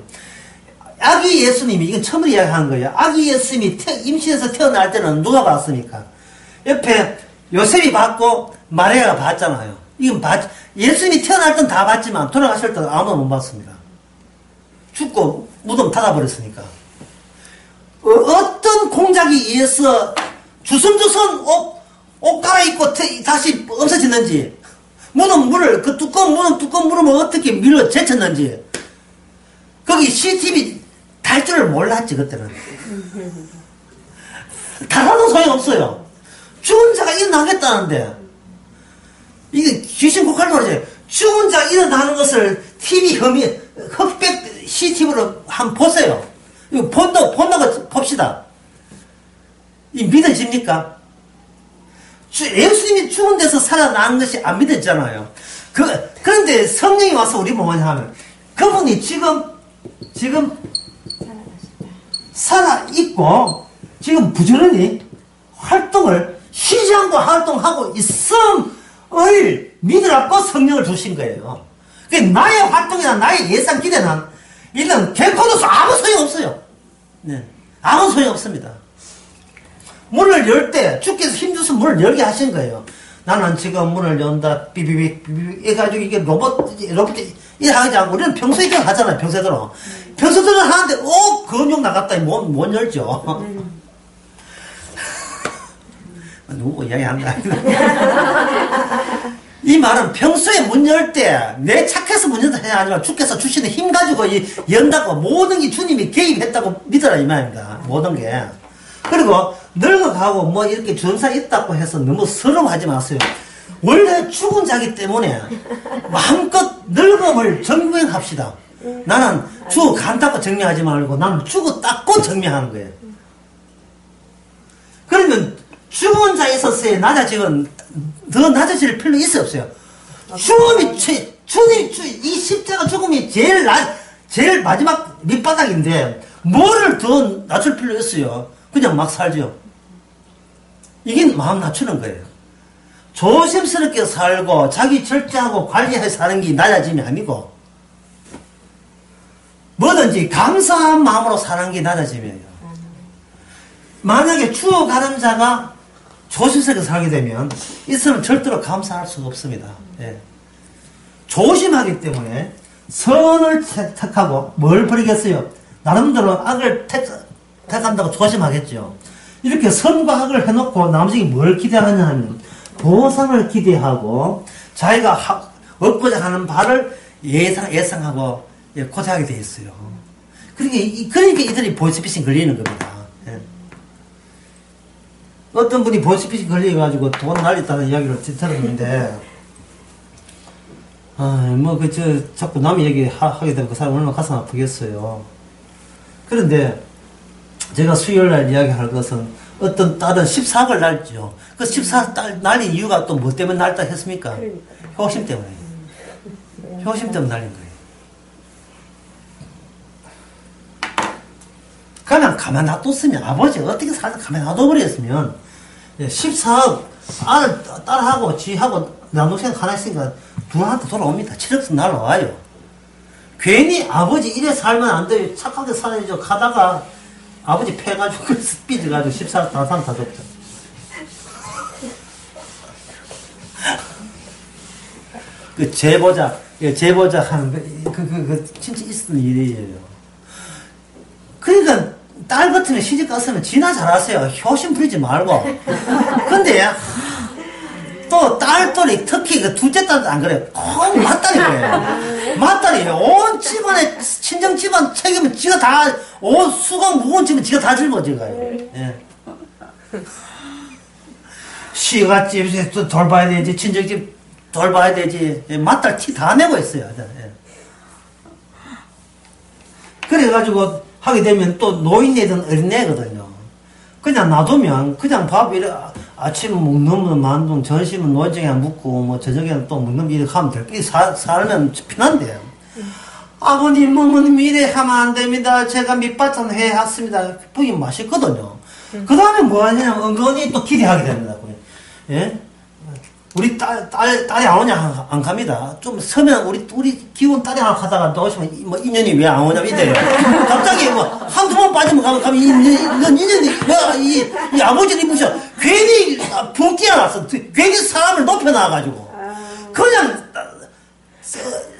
아기 예수님이 이건 처음으로 이야기하는 거예요. 아기 예수님이 임신해서 태어날 때는 누가 봤습니까? 옆에 요셉이 봤고 마리아가 봤잖아요. 이건 예수님이 태어날 땐 다 봤지만 돌아가실 때는 아무도 못 봤습니다. 죽고 무덤 닫아버렸으니까. 어떤 공작에 의해서 주섬주섬 옷 갈아입고 다시 없어졌는지 물을 그 두꺼운 물을 어떻게 밀어 제쳤는지 거기 CCTV 달 줄을 몰랐지 그때는. 달아도 소용없어요. 죽은 자가 일어나겠다는데 이게 귀신 국할 노래죠. 죽은 자가 일어나는 것을 TV 흑백 CCTV로 한번 보세요. 이거 본다고 봅시다. 이 믿어집니까? 예수님이 죽은 데서 살아난 것이 안 믿어지잖아요. 그런데 성령이 와서 우리 뭐냐 하면 그분이 지금 살아있고 지금 부지런히 활동을 쉬지 않고 활동하고 있음을 믿으라고 성령을 주신 거예요. 나의 활동이나 나의 예상 기대는 이런 개코도서 아무 소용 없어요. 네, 아무 소용 없습니다. 문을 열 때 주께서 힘줘서 문을 열게 하신 거예요. 나는 지금 문을 연다 비비비 해가지고 이게 로봇 이래 하지 않고 우리는 평소에 그냥 하잖아요. 평소대로 하는데 근육 나갔다 못 열죠. 누구 이야기한다. 이 말은 평소에 문 열 때 내 착해서 문 연다 해야 아니라 주께서 주시는 힘 가지고 연다고 모든 게 주님이 개입했다고 믿어라 이 말입니다. 모든 게. 그리고 늙어가고 뭐 이렇게 전사 있다고 해서 너무 서러워하지 마세요. 원래 죽은 자기 때문에 마음껏 늙음을 정명합시다. 나는 죽어간다고 정명하지 말고 나는 죽었다고 정명하는 거예요. 그러면 죽은 자에 있어서의 낮아지건 더 낮아질 필요 있어요, 없어요? 죽음이 이 십자가 죽음이 제일 마지막 밑바닥인데 뭐를 더 낮출 필요 있어요? 그냥 막 살죠. 이게 마음 낮추는 거예요. 조심스럽게 살고 자기 절제하고 관리해서 사는 게 낮아짐이 아니고 뭐든지 감사한 마음으로 사는 게 낮아짐이에요. 만약에 죽어가는 자가 조심스럽게 살게 되면 이 사람은 절대로 감사할 수가 없습니다. 예. 조심하기 때문에 선을 택하고 뭘 버리겠어요? 나름대로 악을 택한다고 조심하겠죠. 이렇게 선과 악을 해놓고 나머지 뭘 기대하느냐 하면 보상을 기대하고 자기가 얻고자 하는 바를 예상하고 고생하게 돼 있어요. 그러니까 이들이 보이스피싱 걸리는 겁니다. 예. 어떤 분이 보이스피싱 걸려가지고 돈 날렸다는 이야기를 들었는데 자꾸 남의 얘기 하게 되면 그 사람 얼마나 가슴 아프겠어요. 그런데 제가 수요일날 이야기할 것은 어떤 딸은 14억을 날죠. 그 14억 날린 이유가 또 뭐 때문에 날다 했습니까? 효심 때문에. 효심 때문에 날린 거예요. 그냥 가만 놔뒀으면 아버지가 어떻게 살다 가만 놔둬버렸으면 14억 딸하고 지하고 남동생 하나 있으니까 둘한테 돌아옵니다. 7억씩 날라와요. 괜히 아버지 이래 살면 안 돼요. 착하게 살아야죠. 가다가 아버지 패가지고 삐져가지고 14억 다 줬죠. 그 제보자 하는 진짜 있었던 일이에요. 그러니까 딸 같으면 시집 갔으면 지나 잘하세요. 효심 부리지 말고. 근데 또 딸들이 특히 그 둘째 딸도 안 그래요. 꼭 맞다리 거예요. 맞다리예요. 온 집안에 친정 집안 책임은 지가 다 온 수건 무거운 집은 지가 다 짊어져가요. 예. 시가집 또 돌봐야 되지, 친정집 돌봐야 되지. 맞다리 티 다 내고 있어요. 예. 그래가지고 하게 되면 또 노인네든 어린애거든요. 그냥 놔두면 그냥 밥 이래 아침은 먹는 만두, 점심은 노정에 묵고 뭐 저녁에는 또 먹는 이렇게 하면 될 게 살면 편한데. 아버님, 어머님 이래 하면 안 됩니다. 제가 밑반찬 해왔습니다. 부인 맛있거든요. 그 다음에 뭐 하냐면 은근히 또 기대하게 됩니다. 예? 우리 딸이 안 오냐? 안 갑니다. 좀 서면 우리 기운 딸이 하나 가다가 또 오시면 뭐 인연이 왜 안 오냐? 이래요. 갑자기 뭐 한두 번 빠지면 가면 인연이 이 아버지를 입으셔. 괜히 붕 뛰어났어. 괜히 사람을 높여놔가지고. 그냥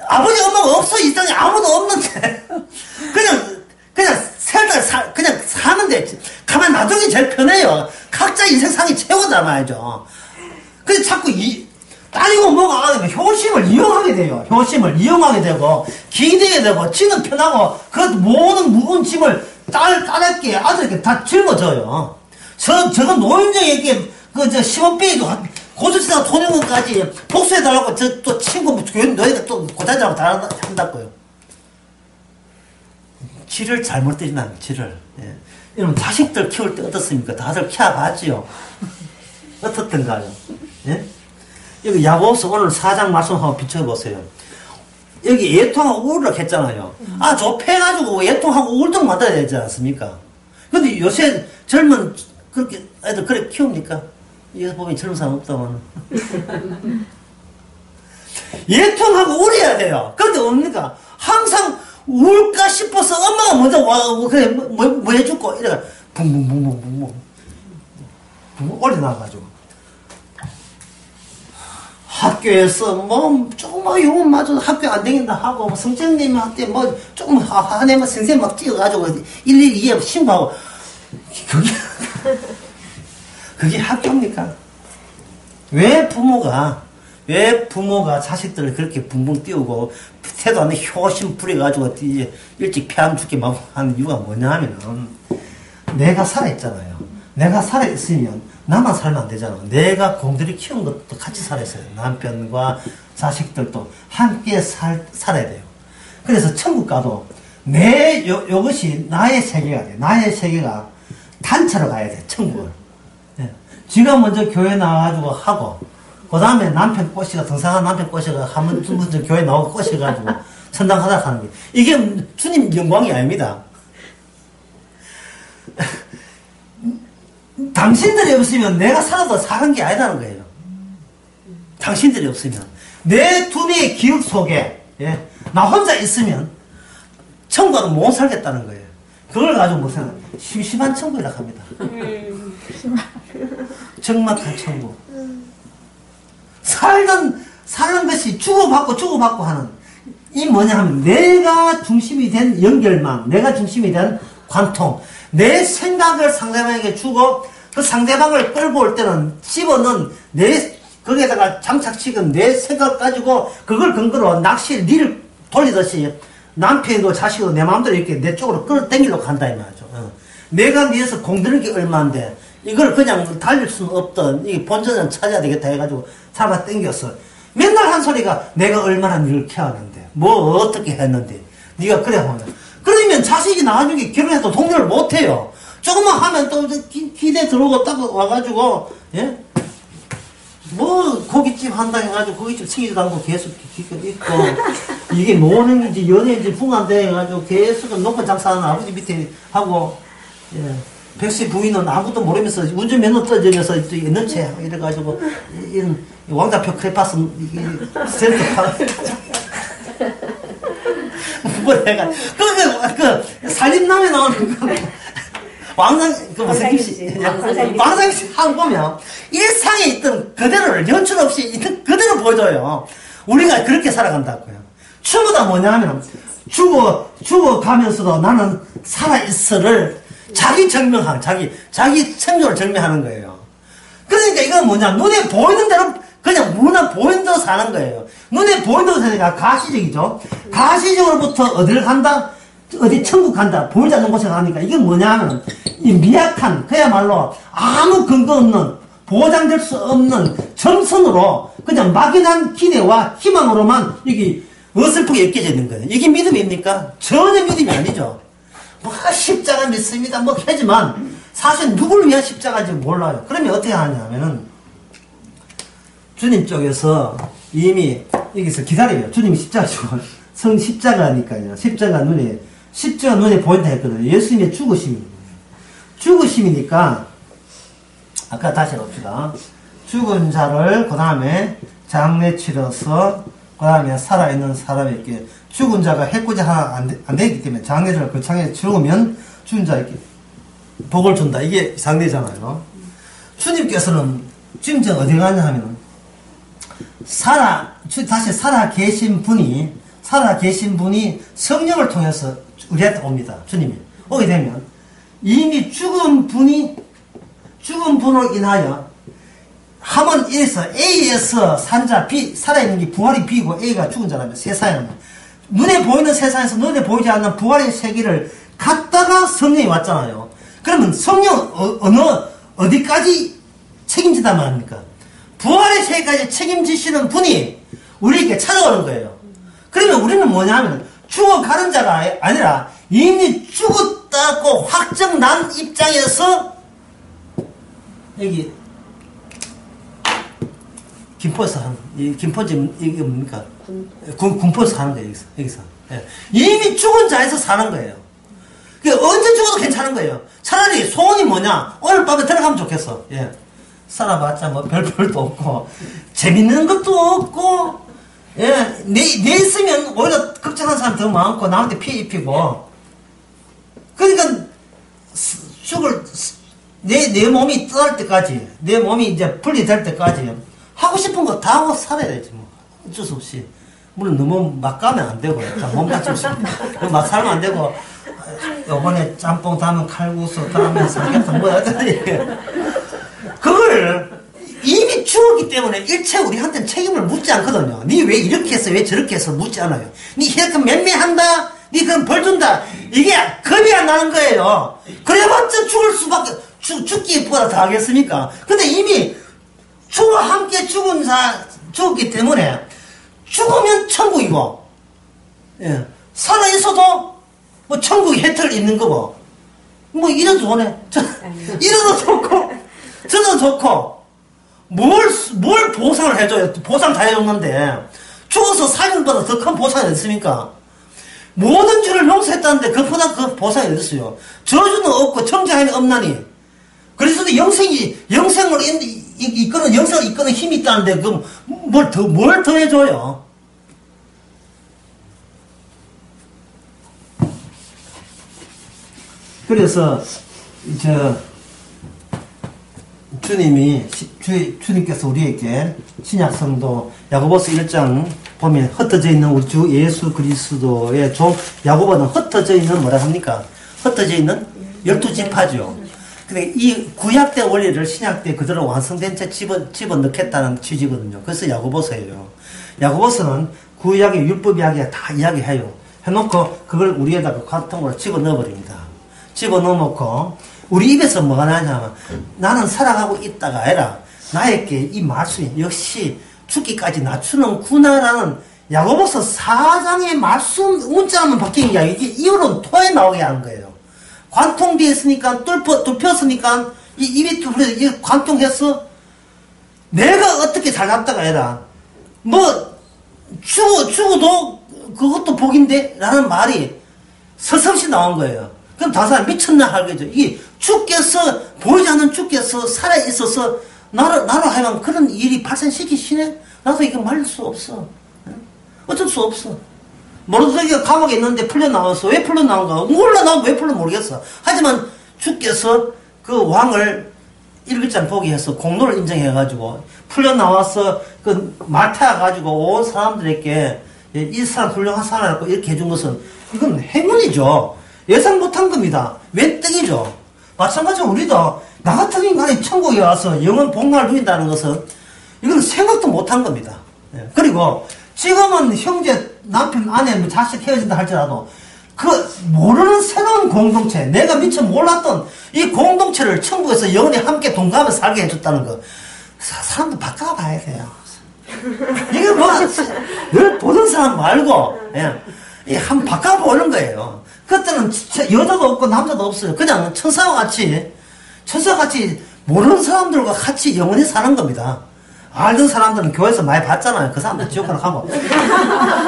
아버지 엄마가 없어. 이 땅에 아무도 없는데. 그냥 살다 그냥 사는데 가만 놔두기 제일 편해요. 각자 인생상이 최고다 말이죠. 그래서 자꾸 딸이고 뭐가 안 되면 효심을 이용하게 돼요. 효심을 이용하게 되고 기대게 되고 지는 편하고 그 모든 무거운 짐을 딸에게 아들에게 다 짊어져요. 저거 노인정에게 시원빼이도 고소치다가 토령원까지 복수해달라고 또 친구 너희가 또 고자자라고 다 한다고요. 지를 잘못 때린다는 지를. 예. 여러분 자식들 키울 때 어떻습니까? 다들 키워봤지요. 어떻던가요? 예? 여기 야고보서 오늘 4장 말씀하고 비춰보세요. 여기 예통하고 우울을 했잖아요. 저 패가지고 예통하고 우울증 만들어야 되지 않습니까? 근데 요새 젊은 그렇게 애들 그래 키웁니까? 여기서 보면 젊은 사람 없다고는. 예통하고 우울해야 돼요. 그런데 뭡니까? 항상 울까 싶어서 엄마가 먼저 그래 뭐 해줄거 이래가 붕붕붕붕붕붕 올려놔가지고 학교에서 뭐 조금만 요금 맞아도 학교 안 다닌다 하고 뭐 성적님한테 뭐 조금 하네면 선생님 막 찍어가지고 일일이 이해 신고하고 그게 학교입니까? 왜 부모가 자식들을 그렇게 붕붕 띄우고 태도 안 돼 효심 부려가지고 일찍 폐암 죽게 막 하는 이유가 뭐냐 하면은 내가 살아있잖아요. 내가 살아있으면 나만 살면 안 되잖아. 내가 공들이 키운 것도 같이 살아있어요. 남편과 자식들도 함께 살아야 돼요. 그래서 천국 가도 요것이 나의 세계가 돼. 나의 세계가 단체로 가야 돼, 천국을. 예. 지가 먼저 교회 나와가지고 하고, 그 다음에 남편 꼬시가, 등산한 남편 꼬시가, 한번 먼저 교회 나오고 꼬셔가지고, 선당하다 하는 게. 이게 주님 영광이 아닙니다. 당신들이 없으면 내가 살아도 사는 게 아니라는 거예요. 당신들이 없으면. 내 두뇌의 기억 속에, 예, 나 혼자 있으면, 천국은 못 살겠다는 거예요. 그걸 가지고 무슨 심심한 천국이라고 합니다. 적막한 천국. 사는 것이 주고받고 하는, 이 뭐냐 하면, 내가 중심이 된 연결망, 내가 중심이 된 관통, 내 생각을 상대방에게 주고, 그 상대방을 끌고 올 때는 집어넣은 거기에다가 장착시킨 내 생각 가지고, 그걸 근거로 낚시를 니를 돌리듯이, 남편도 자식도 내 마음대로 이렇게 내 쪽으로 끌어당기려고 한다 이 말이죠. 내가 위해서 공드는 게 얼마인데 이걸 그냥 달릴 수는 없던 이 본전을 찾아야 되겠다 해가지고 잡아 당겼어. 맨날 한 소리가 내가 얼마나 니를 케어하는데 뭐 어떻게 했는데 네가 그래 하면 그러면 자식이 나중에 결혼해도 독려를 못해요. 조금만 하면 또 기대 들어오고 딱 와가지고 예? 뭐 고깃집 한다 해가지고 고깃집 생기지도 않고 계속 있고 이게 노는지 연애인지 붕한데 해가지고 계속 높은 장사하는 아버지 밑에 하고 예. 백세 부인은 아무것도 모르면서 운전면허 떠지면서 있는 채 이래가지고 이런 왕자표 크레파스 센터 파 뭐 내가 그 살림남에 나오는 거 왕상씨 한 보면 일상에 있던 그대로를 연출 없이 있던 그대로 보여줘요. 우리가 그렇게 살아간다고요. 추구다 뭐냐면 죽어가면서도 나는 살아있어를 자기 증명하는 자기 생존을 증명하는 거예요. 그러니까 이건 뭐냐 눈에 보이는 대로 그냥 문화 보이는 대로 사는 거예요. 눈에 보이는 대로 사니까 가시적이죠. 가시적으로부터 어디를 간다? 어디 천국 간다 보이지 않는 곳에 가니까 이게 뭐냐면 이 미약한 그야말로 아무 근거 없는 보장될 수 없는 정선으로 그냥 막연한 기대와 희망으로만 이게 어설프게 엮여져 있는 거예요. 이게 믿음입니까? 전혀 믿음이 아니죠. 뭐 십자가 믿습니다 뭐 하지만 사실 누구를 위한 십자가인지 몰라요. 그러면 어떻게 하냐면은 주님 쪽에서 이미 여기서 기다려요. 주님이 십자가 주고 성 십자가니까요. 십자가 눈에 보인다 했거든요. 예수님의 죽으심이니까 아까 다시 해봅시다. 죽은 자를 그 다음에 장례 치러서 그 다음에 살아있는 사람에게 죽은 자가 해코지 하나 안 되기 때문에 장례를 거창하게 치르면 죽은 자에게 복을 준다. 이게 장례잖아요. 주님께서는 지금 저 어디 가냐 하면 다시 살아계신 분이 성령을 통해서 우리한테 옵니다. 주님이 오게 되면 이미 죽은 분으로 인하여 한번 이래서 A에서 산자 B 살아있는 게 부활이 B고 A가 죽은 자라면 세상에는 눈에 보이는 세상에서 눈에 보이지 않는 부활의 세계를 갖다가 성령이 왔잖아요. 그러면 성령 어디까지 책임지단 말입니까? 부활의 세계까지 책임지시는 분이 우리에게 찾아오는 거예요. 그러면 우리는 뭐냐 하면 죽어가는 자가 아니라 이미 죽었다고 확정난 입장에서 여기 김포에서 하는 이 김포지 이게 뭡니까? 군포에서 하는 거예요. 여기서 예. 이미 죽은 자에서 사는 거예요. 그러니까 언제 죽어도 괜찮은 거예요. 차라리 소원이 뭐냐? 오늘 밤에 들어가면 좋겠어. 예. 살아봤자 뭐 별도 없고 재밌는 것도 없고 예. 내 있으면 오히려 걱정하는 사람 더 많고 남한테 피해 입히고 그러니까 내 몸이 떠날 때까지 내 몸이 이제 분리될 때까지 하고 싶은 거 다 하고 살아야 되지 뭐. 어쩔 수 없이. 물론 너무 막 가면 안 되고, 몸 다칠 수 있고. 막 살면 안 되고, 요번에 짬뽕 담은 칼국수 다음에 삼겹살 뭐 하더니. 그걸 이미 죽었기 때문에 일체 우리한테는 책임을 묻지 않거든요. 니 왜 이렇게 했어, 왜 저렇게 했어 묻지 않아요. 니 이렇게 맴매한다? 니 그럼 벌 준다? 이게 겁이 안 나는 거예요. 그래봤자 죽기에 뭐라 다 하겠습니까? 근데 이미 주와 함께 죽었기 때문에 죽으면 천국이고, 예. 살아있어도 뭐 천국의 혜택을 입는 거고, 뭐 이래도 좋네. 이래도 좋고, 저도 좋고, 뭘 보상을 해줘요? 보상 다 해줬는데, 죽어서 살인보다 더 큰 보상이 있습니까? 모든 죄를 용서했다는데 그보다 그 보상이 어딨어요? 저주는 없고 정죄함이 없나니. 그래서도 영생을 이끄는 힘이 있다는데, 뭘 더 해줘요? 그래서, 주님께서 우리에게 신약성도 야고보서 1장 보면 흩어져 있는 우리 주 예수 그리스도의 종 야고보는 흩어져 있는 뭐라 합니까? 흩어져 있는 12지파죠. 근데 이 구약 때 원리를 신약 때 그대로 완성된 채 집어넣겠다는 취지거든요. 그래서 야고보서예요. 야고보서는 구약의 율법 이야기가 다 이야기해요. 해놓고 그걸 우리에다가 관통으로 집어넣어버립니다. 집어넣어놓고 우리 입에서 뭐가 나냐면 나는 살아가고 있다가 아니라 나에게 이 말씀이 역시 죽기까지 낮추는구나라는 야고보서 4장의 말씀 문자만 바뀐 게 아니라 이게 이후로는 토에 나오게 하는 거예요. 관통되어 있으니까 뚫혔으니까 이 입이 뚫려 관통해서 내가 어떻게 살았다가 아니라 뭐 죽어도 그것도 복인데 라는 말이 서슴없이 나온 거예요. 그럼 다른 사람 미쳤나 하겠죠. 이게 주께서 보이지 않는 주께서 살아 있어서 나로 하여금 그런 일이 발생시키시네. 나도 이거 말릴 수 없어. 어쩔 수 없어. 모르드게가 감옥에 있는데 풀려 나와서 왜 풀려 나온가? 몰라. 나도 왜 풀려 모르겠어. 하지만 주께서 그 왕을 일기장 보게 해서 공로를 인정해가지고 풀려 나와서 그 맡아가지고 온 사람들에게 이 사람 훌륭한 사람이라고 이렇게 해준 것은 이건 행운이죠. 예상 못한 겁니다. 웬떡이죠. 마찬가지로 우리도 나 같은 인간이 천국에 와서 영원 복락을 누린다는 것은 이건 생각도 못한 겁니다. 그리고 지금은 형제, 남편, 아내, 자식 헤어진다 할지라도 그 모르는 새로운 공동체, 내가 미처 몰랐던 이 공동체를 천국에서 영원히 함께 동감해 살게 해줬다는 거 사람도 바꿔봐야 돼요. 이게 뭐 늘 보던 사람 말고 한번 바꿔보는 거예요. 그때는 여자도 없고 남자도 없어요. 그냥 천사와 같이 모르는 사람들과 같이 영원히 사는 겁니다. 알던 사람들은 교회에서 많이 봤잖아요. 그 사람들 지옥 가라 하고.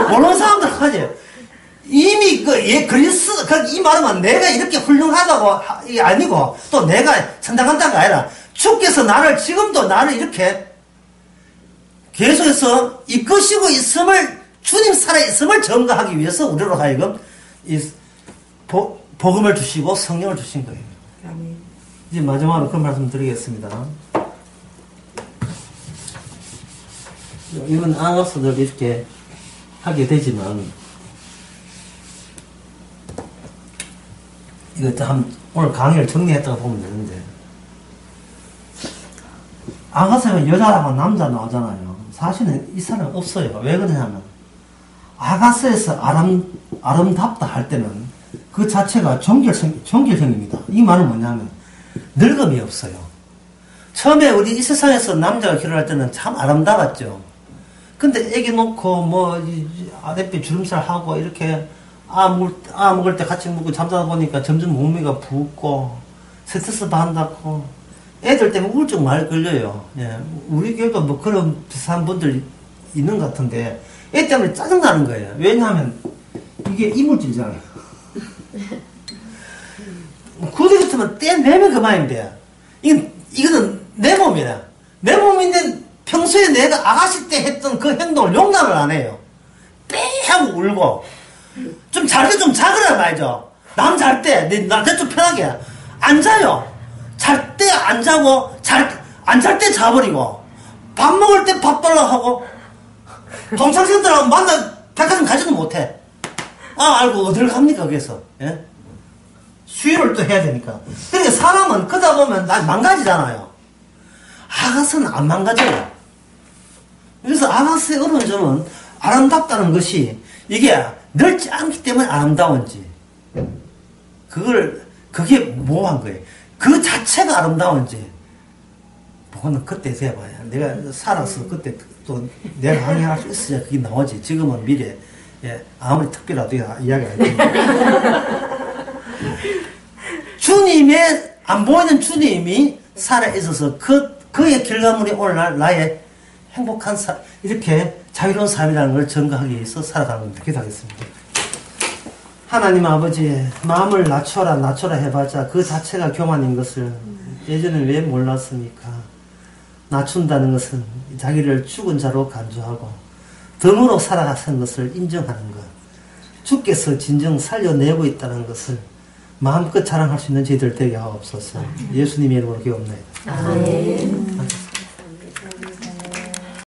모르는 사람들은 하지. 이미 그리스, 이 말은 내가 이렇게 훌륭하다고, 이게 아니고, 또 내가 선당한다가 아니라, 주께서 지금도 나를 이렇게 계속해서 이끄시고 있음을, 주님 살아있음을 증거하기 위해서 우리로 하여금 복음을 주시고 성령을 주신 거예요. 이제 마지막으로 그 말씀 드리겠습니다. 이건 아가서들 이렇게 하게 되지만, 이것도 오늘 강의를 정리했다고 보면 되는데, 아가서에 여자랑 남자 나오잖아요. 사실은 이 사람 없어요. 왜 그러냐면, 아가서에서 아름답다 할 때는 그 자체가 정결성입니다. 이 말은 뭐냐면, 늙음이 없어요. 처음에 우리 이 세상에서 남자가 결혼할 때는 참 아름다웠죠. 근데 애기 놓고 아랫배 주름살 하고 이렇게 먹을 때 같이 먹고 잠자다 보니까 점점 몸매가 붓고 스트레스 받는다고 애들 때문에 우울증 많이 걸려요. 예. 우리 교회도 뭐 그런 비슷한 분들 있는 것 같은데 애 때문에 짜증나는 거예요. 왜냐하면 이게 이물질이잖아요. 그대 같으면 떼내면 그만인데 이거는 내 몸이야. 내 몸인데 평소에 내가 아가씨 때 했던 그 행동을 용납을 안 해요. 빼 하고 울고 좀 잘 때 좀 자그라 말이죠. 남 잘 때 나한테 좀 편하게 안 자요. 잘 때 안 자고 안 잘 때 자버리고 밥 먹을 때 밥 달라고 하고 동창생들하고 만나 백화점 가지도 못해. 알고 어딜 갑니까 그래서. 예? 수유를 또 해야 되니까. 그러니까 사람은 그러다 보면 망가지잖아요. 아가서는 안 망가져요. 그래서 아가서의 어려운 점은 아름답다는 것이 이게 넓지 않기 때문에 아름다운지 그게 모호한 거예요. 그 자체가 아름다운지 그거는 그때 돼봐야 내가 살아서 그때 또 내가 항해할 수 있어야 그게 나오지. 지금은 미래 아무리 특별하도 이야기 안 됩니다. 주님의 안 보이는 주님이 살아있어서 그의 결과물이 오늘날 나의 행복한 이렇게 자유로운 삶이라는 걸 증거하기 위해서 살아가는 겁니다. 기도하겠습니다. 하나님 아버지, 마음을 낮춰라 해봤자 그 자체가 교만인 것을 예전에 왜 몰랐습니까? 낮춘다는 것은 자기를 죽은 자로 간주하고 덤으로 살아가는 것을 인정하는 것, 주께서 진정 살려내고 있다는 것을 마음껏 자랑할 수 있는 저희들 되게 하옵소서. 예수님의 이름으로 기도합니다. 아멘.